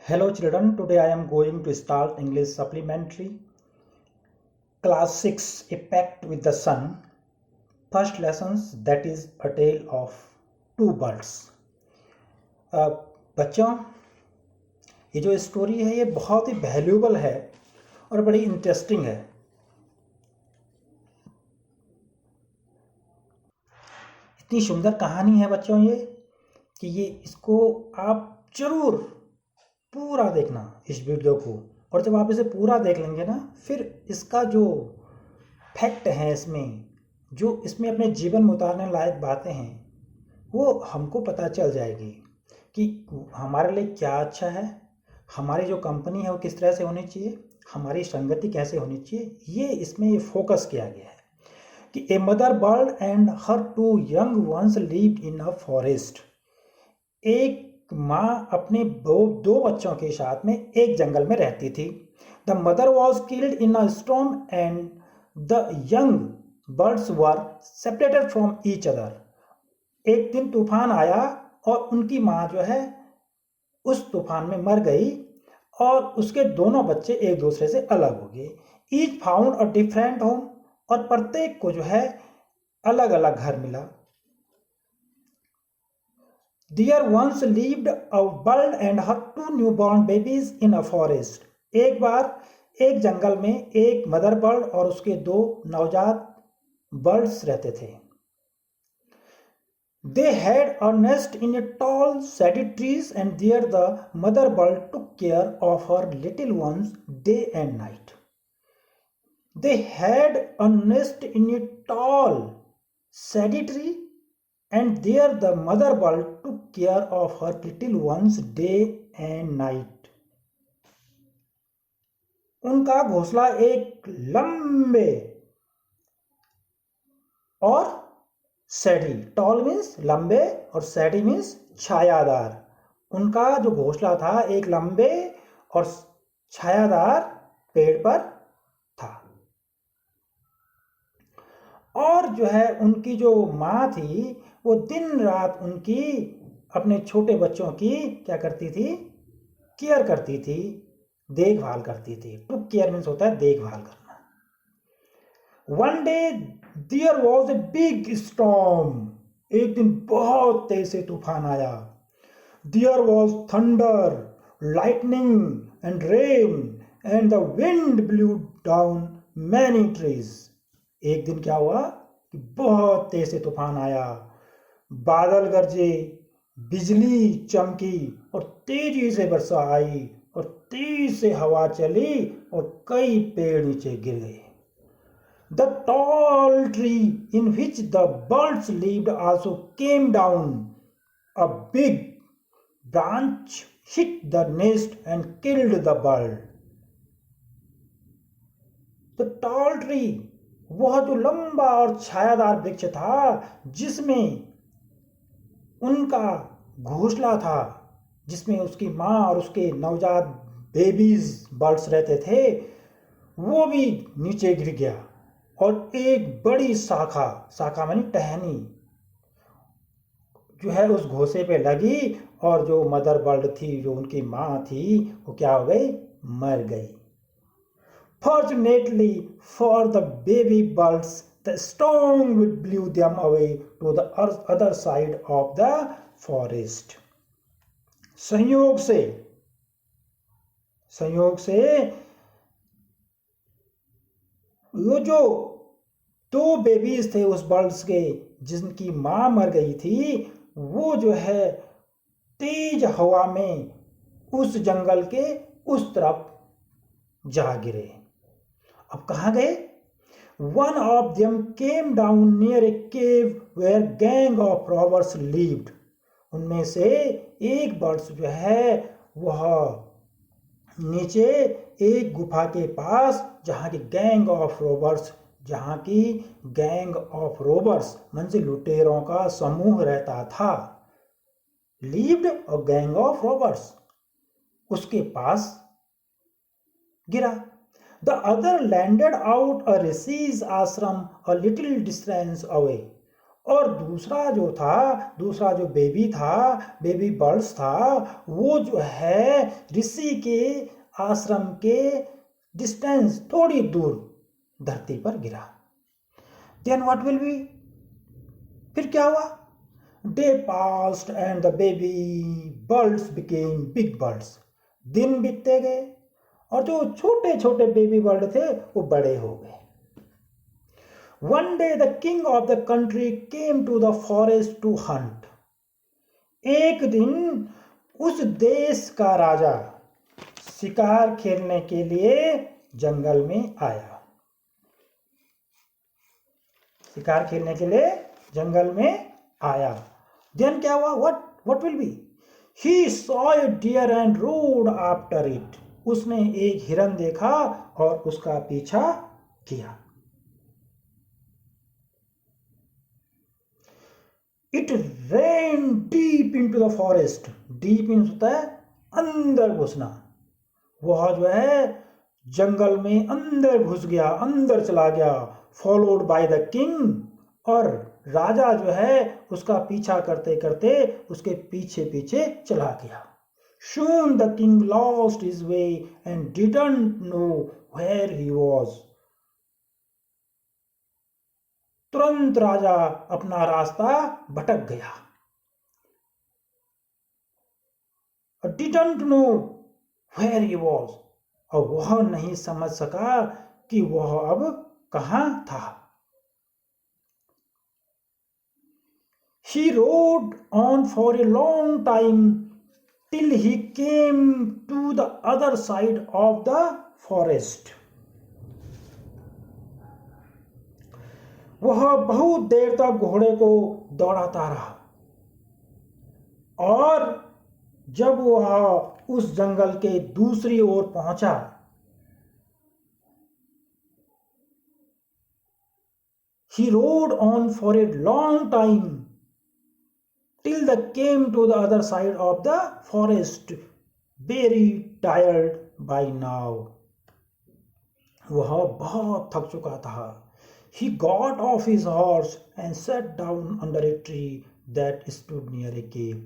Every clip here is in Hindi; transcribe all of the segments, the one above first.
Hello children, today I am going to start English supplementary. Class 6 A Pact with the Sun. First lessons, that is a tale of two birds. बच्चों, ये जो स्टोरी है ये बहुत ही वैल्यूएबल है और बड़ी इंटरेस्टिंग है। इतनी सुंदर कहानी है बच्चों ये कि इसको आप जरूर पूरा देखना इस वीडियो को, और जब आप इसे पूरा देख लेंगे ना, फिर इसका जो फैक्ट है, इसमें अपने जीवन में उतारने लायक बातें हैं, वो हमको पता चल जाएगी कि हमारे लिए क्या अच्छा है, हमारी जो कंपनी है वो किस तरह से होनी चाहिए, हमारी संगति कैसे होनी चाहिए। ये इसमें फोकस किया गया है कि a mother bird and her two young ones lived in a forest. एक माँ अपने दो बच्चों के साथ में एक जंगल में रहती थी। The mother was killed in a storm and the young birds were separated from each other. एक दिन तूफान आया और उनकी माँ जो है उस तूफान में मर गई और उसके दोनों बच्चे एक दूसरे से अलग हो गए। Each found a different home, और प्रत्येक को जो है अलग अलग घर मिला। There once lived a bird and her two newborn babies in a forest. एक बार एक जंगल में एक मदर बर्ड और उसके दो नवजात बर्ड्स रहते थे। They had a nest in a tall shady trees, and there the mother bird took care of her little ones day and night. They had a nest in a tall shady tree, and there the mother bird took care of her little ones day and night. उनका घोंसला एक लंबे और सैडी, टॉल मीन्स लंबे और सैडी मीन्स छायादार। उनका जो घोंसला था एक लंबे और छायादार पेड़ पर था। और जो है उनकी जो माँ थी वो दिन रात उनकी अपने छोटे बच्चों की क्या करती थी, केयर करती थी, देखभाल करती थी। टू केयर मीन्स होता है देखभाल करना। One day there was a big storm. एक दिन बहुत तेज से तूफान आया। There was thunder, lightning and rain, and the wind blew down many trees. एक दिन क्या हुआ कि बहुत तेज से तूफान आया, बादल गरजे, बिजली चमकी और तेजी से वर्षा आई और तेज से हवा चली और कई पेड़ नीचे गिर गए। The tall tree in which the birds lived also came down. A big branch hit the nest and killed the bird. The tall tree, वह जो लंबा और छायादार वृक्ष था जिसमें उनका घोंसला था, जिसमें उसकी माँ और उसके नवजात बेबीज बर्ड्स रहते थे, वो भी नीचे गिर गया और एक बड़ी शाखा मानी टहनी जो है उस घोंसे पे लगी और जो मदर बर्ड थी, जो उनकी माँ थी, वो क्या हो गई, मर गई। Fortunately for the baby birds, the storm blew them away to the other side of the forest. संयोग से वो जो दो बेबीज थे उस बर्ड्स के जिनकी माँ मर गई थी, वो जो है तेज हवा में उस जंगल के उस तरफ जा गिरे। अब कहाँ गए? One of them came down near a cave where gang of robbers lived. उनमें से एक बर्ड्स जो है वह नीचे एक गुफा के पास जहाँ की गैंग ऑफ रोबर्स मन से लुटेरों का समूह रहता था। lived और गैंग ऑफ रोबर्स, उसके पास गिरा। The other landed out a rishis ashram a little distance away. और दूसरा जो बेबी था, बेबी बर्ड्स था, वो जो है ऋषि के आश्रम के डिस्टेंस थोड़ी दूर धरती पर गिरा। देन व्हाट विल बी, फिर क्या हुआ? Day passed and the baby birds became big birds. दिन बीतते गए और जो छोटे छोटे बेबी बर्ड थे वो बड़े हो गए। One day the king of the country came to the forest to hunt. एक दिन उस देश का राजा शिकार खेलने के लिए जंगल में आया। शिकार खेलने के लिए जंगल में आया। Then क्या हुआ? What will be? He saw a deer and rode after it. उसने एक हिरन देखा और उसका पीछा किया। It ran deep into the forest. Deep means होता है अंदर घुसना। वह जो है जंगल में अंदर घुस गया, अंदर चला गया। Followed by the king, और राजा जो है उसका पीछा करते करते उसके पीछे पीछे चला गया। Soon the king lost his way and didn't know where he was. तुरंत राजा अपना रास्ता भटक गया। Didn't know where he was, और वह नहीं समझ सका कि वह अब कहाँ था। He rode on for a long time till he came to the other side of the forest. वह बहुत देर तक घोड़े को दौड़ाता रहा और जब वह उस जंगल के दूसरी ओर पहुंचा he rode on for a long time till they came to the other side of the forest, very tired by now. वह बहुत थक चुका था। He got off his horse and sat down under a tree that stood near a cave.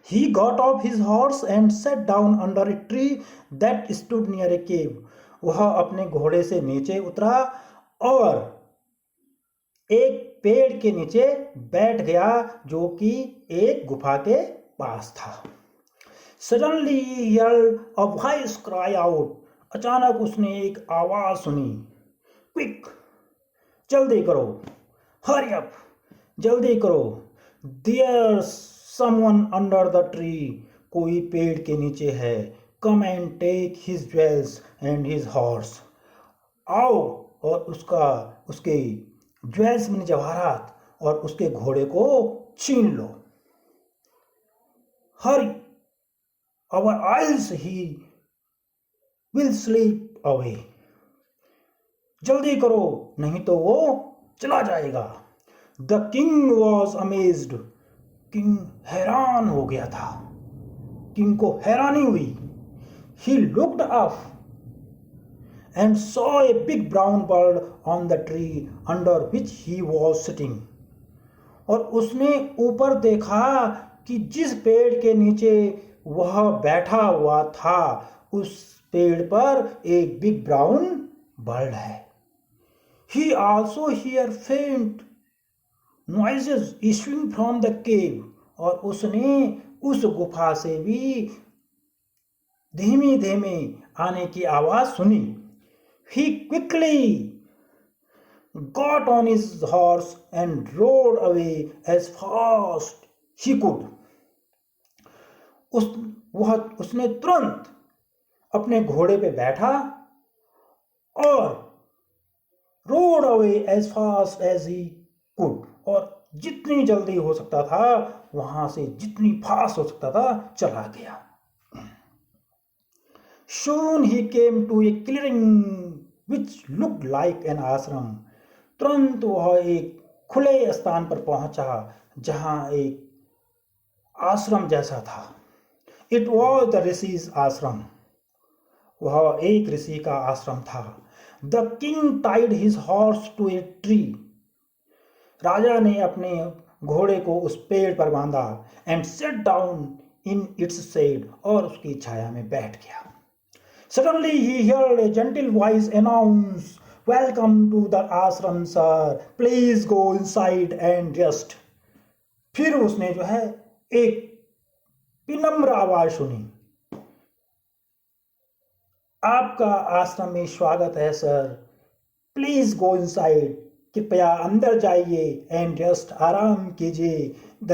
He got off his horse and sat down under a tree that stood near a cave. वह अपने घोड़े से नीचे उतरा और एक पेड़ के नीचे बैठ गया जो कि एक गुफा के पास था। Suddenly he heard a voice cry out. अचानक उसने एक आवाज सुनी। Quick, जल्दी करो। Hurry up, जल्दी करो। There's someone under the tree. कोई पेड़ के नीचे है। Come and take his jewels and his horse. आओ और उसके ज्वेल्स में जवाहरात और उसके घोड़े को छीन लो। Hurry, our eyes he will slip away. जल्दी करो नहीं तो वो चला जाएगा। The king was amazed. King हैरान हो गया था। किंग को हैरानी हुई। He looked up and saw a big brown bird on the tree under which he was sitting. और उसने ऊपर देखा कि जिस पेड़ के नीचे वह बैठा हुआ था उस पेड़ पर एक बिग ब्राउन बर्ड है। He also heard faint noises issuing from the cave. और उसने उस गुफा से भी धीमी धीमी आने की आवाज सुनी। He quickly got on his horse and rode away as fast he could. उसने तुरंत अपने घोड़े पे बैठा और rode away as fast as he could. और जितनी जल्दी हो सकता था वहां से जितनी फास्ट हो सकता था चला गया। Soon he came to a clearing which looked like an ashram. तुरंत वह एक खुले स्थान पर पहुंचा जहां एक आश्रम जैसा था। It was the Rishi's ashram. वह एक ऋषि का आश्रम था। The king tied his horse to a tree. राजा ने अपने घोड़े को उस पेड़ पर बांधा। And sat down in its shade, और उसकी छाया में बैठ गया। Suddenly he heard a gentle voice announce, "Welcome to the ashram, sir. Please go inside and rest." फिर उसने जो है एक विनम्र आवाज सुनी, आपका आश्रम में स्वागत है सर, प्लीज गो इनसाइड, कृपया अंदर जाइए, एंड रेस्ट, आराम कीजिए। The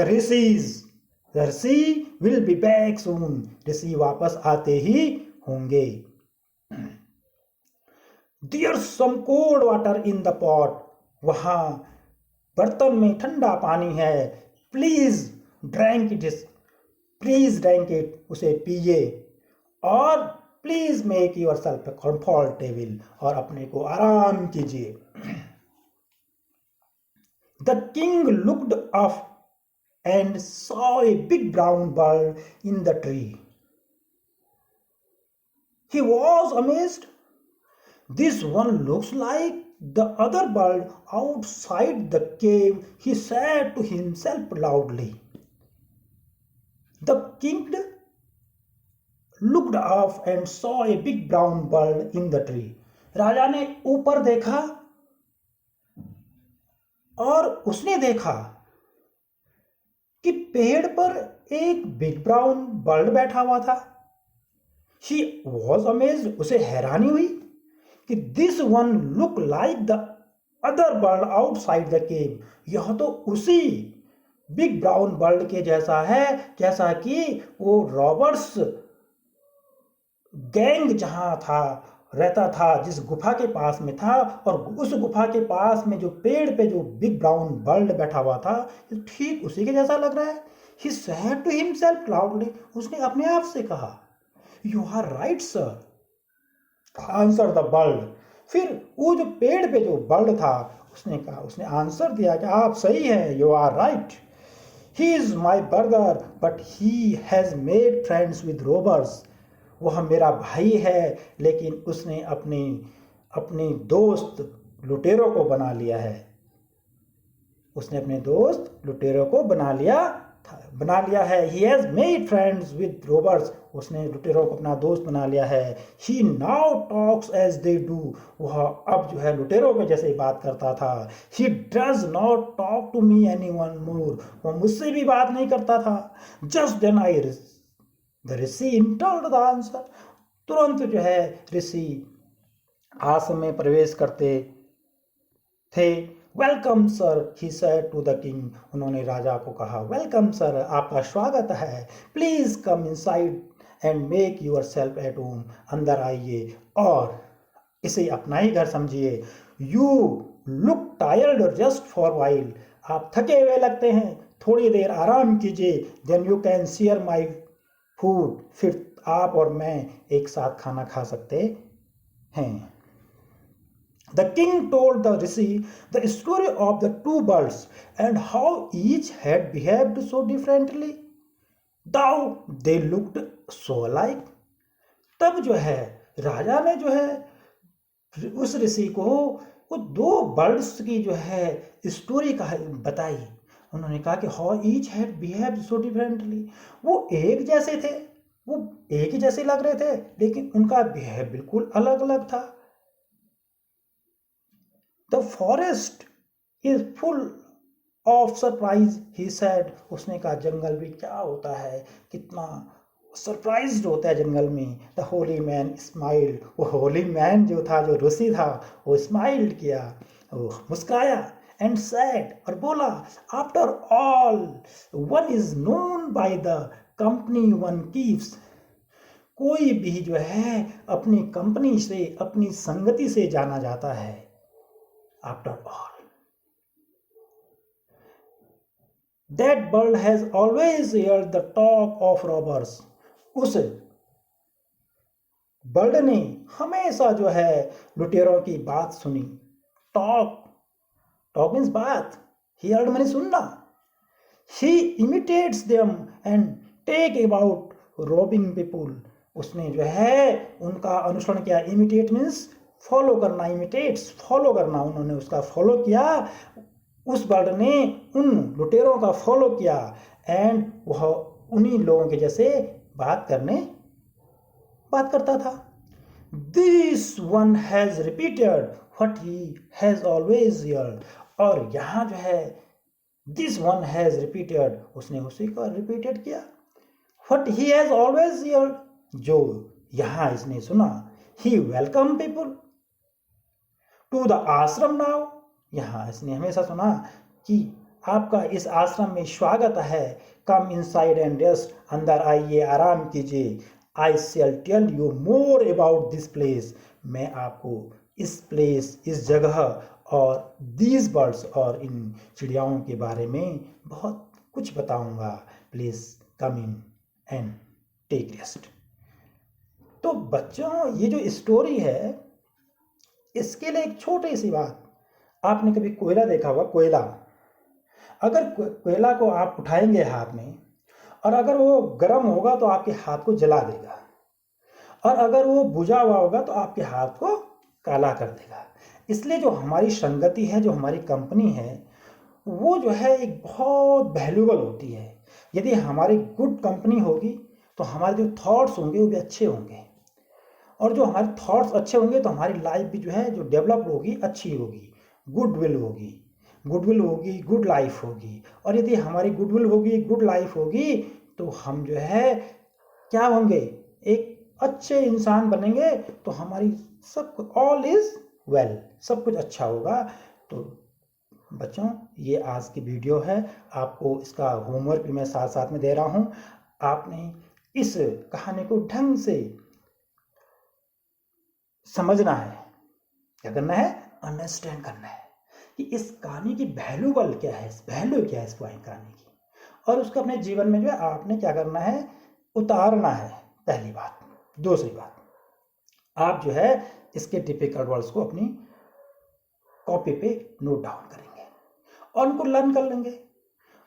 rishi will be back soon, ऋषि वापस आते ही होंगे। There's some cold water in the pot. वहां बर्तन में ठंडा पानी है। प्लीज ड्रैंक इट, उसे पीजिए। और please make your self comfortable, और अपने को आराम कीजिए। The king looked up and saw a big brown bird in the tree. He was amazed. This one looks like the other bird outside the cave, he said to himself loudly. The king looked up and saw a big brown bird in the tree. राजा ने ऊपर देखा और उसने देखा कि पेड़ पर एक बिग ब्राउन बर्ड बैठा हुआ था। He was amazed. उसे हैरानी हुई कि this one look like the other bird outside the cave. यह तो उसी बिग ब्राउन बर्ड के जैसा है जैसा कि वो रॉबर्ट्स गैंग जहां था रहता था, जिस गुफा के पास में था, और उस गुफा के पास में जो पेड़ पे जो बिग ब्राउन बर्ड बैठा हुआ था, ठीक उसी के जैसा लग रहा है। He said to himself loudly. उसने अपने आप से कहा, You are right, sir. Answer the bird. फिर वो जो पेड़ पे जो बर्ड था उसने आंसर दिया कि आप सही हैं, you are right. He is my brother but he has made friends with robbers. वह मेरा भाई है, लेकिन उसने अपने दोस्त लुटेरों को बना लिया है। उसने अपने दोस्त लुटेरों को बना लिया है। He has made friends with robbers. उसने लुटेरों को अपना दोस्त बना लिया है। He now talks as they do. वह अब जो है लुटेरों के जैसे ही बात करता था। He does not talk to me anyone more. वह मुझसे भी बात नहीं करता था। Just then the Rishi entered the answer. तुरंत जो है ऋषि आश्रम में प्रवेश करते थे। Welcome sir, he said to the king. उन्होंने राजा को कहा, वेलकम सर, आपका स्वागत है। Please come inside and make yourself at home. अंदर आइए और इसे अपना ही घर समझिए। You look tired just for while. आप थके हुए लगते हैं, थोड़ी देर आराम कीजिए। Then you can share my food. फिर आप और मैं एक साथ खाना खा सकते हैं। The king told the Rishi the story of the two birds and how each had behaved so differently. Though they looked so alike. तब जो है राजा ने जो है उस ऋषि को वो दो बर्ड्स की जो है स्टोरी बताई। उन्होंने कहा कि how each had behaved so differently. वो एक जैसे थे, वो एक ही जैसे लग रहे थे, लेकिन उनका बिहेव बिल्कुल अलग अलग था। The forest is full of surprise, he said. उसने कहा जंगल भी क्या होता है, कितना सरप्राइज्ड होता है जंगल में। The holy man smiled. वो होली मैन जो था, जो ऋषि था, वो स्माइल्ड किया, वो मुस्कुराया। And said, और बोला, after all one is known by the company one keeps. कोई भी जो है अपनी कंपनी से, अपनी संगति से जाना जाता है। After all, that bird has always heard the talk of robbers. उस बर्ड ने हमेशा जो है लुटेरों की बात सुनी। टॉक मीन्स बात, heard मैंने सुनना। He imitates them and take about robbing people. उसने जो है उनका अनुसरण किया। इमिटेट मीन्स फॉलो करना, इमिटेट्स फॉलो करना, उन्होंने उसका फॉलो किया, उस बर्ड ने उन लुटेरों का फॉलो किया एंड वह उन्हीं लोगों के जैसे बात करता था। This one has repeated what he has always heard, और यहाँ जो है दिस वन हैज रिपीटेड, उसने उसी को रिपीटेड किया, व्हाट ही हैज ऑलवेज यर्ड, जो यहाँ इसने सुना, ही वेलकम पीपल टू द आश्रम नाउ, यहाँ इसने हमेशा सुना कि आपका इस आश्रम में स्वागत है, कम इनसाइड एंड रेस्ट, अंदर आइए आराम कीजिए, I shall tell you more about this place, मैं आपको इस प्लेस, इस जगह और दीज बर्ड्स, और इन चिड़ियाओं के बारे में बहुत कुछ बताऊंगा, please come in and take rest. तो बच्चों ये जो स्टोरी है, इसके लिए एक छोटी सी बात, आपने कभी कोयला देखा होगा, कोयला, अगर कोयला को आप उठाएंगे हाथ में और अगर वो गर्म होगा तो आपके हाथ को जला देगा, और अगर वो बुझा हुआ होगा तो आपके हाथ को काला कर देगा। इसलिए जो हमारी संगति है, जो हमारी कंपनी है, वो जो है एक बहुत वैल्यूबल होती है। यदि हमारी गुड कंपनी होगी तो हमारे जो थॉट्स होंगे वो भी अच्छे होंगे, और जो हमारे थॉट्स अच्छे होंगे तो हमारी लाइफ भी जो है जो डेवलप होगी, अच्छी होगी, गुडविल होगी, गुड लाइफ होगी। और यदि हमारी गुडविल होगी, गुड लाइफ होगी, तो हम जो है क्या होंगे, एक अच्छे इंसान बनेंगे, तो हमारी सब ऑल इज वेल, सब कुछ अच्छा होगा। तो बच्चों ये आज की वीडियो है, आपको इसका होमवर्क भी मैं साथ साथ में दे रहा हूँ। आपने इस कहानी को ढंग से समझना है, क्या करना है, अंडरस्टैंड करना है कि इस कहानी की वैल्यू क्या है, इस कहानी की, और उसको अपने जीवन में जो है आपने क्या करना है, उतारना है, पहली बात। दूसरी बात, आप जो है इसके डिफिकल्ट वर्ड्स को अपनी कॉपी पे नोट डाउन करेंगे और उनको लर्न कर लेंगे।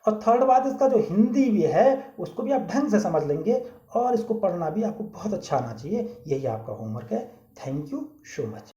और थर्ड बात, इसका जो हिंदी भी है उसको भी आप ढंग से समझ लेंगे, और इसको पढ़ना भी आपको बहुत अच्छा आना चाहिए। यही आपका होमवर्क है। Thank you so much.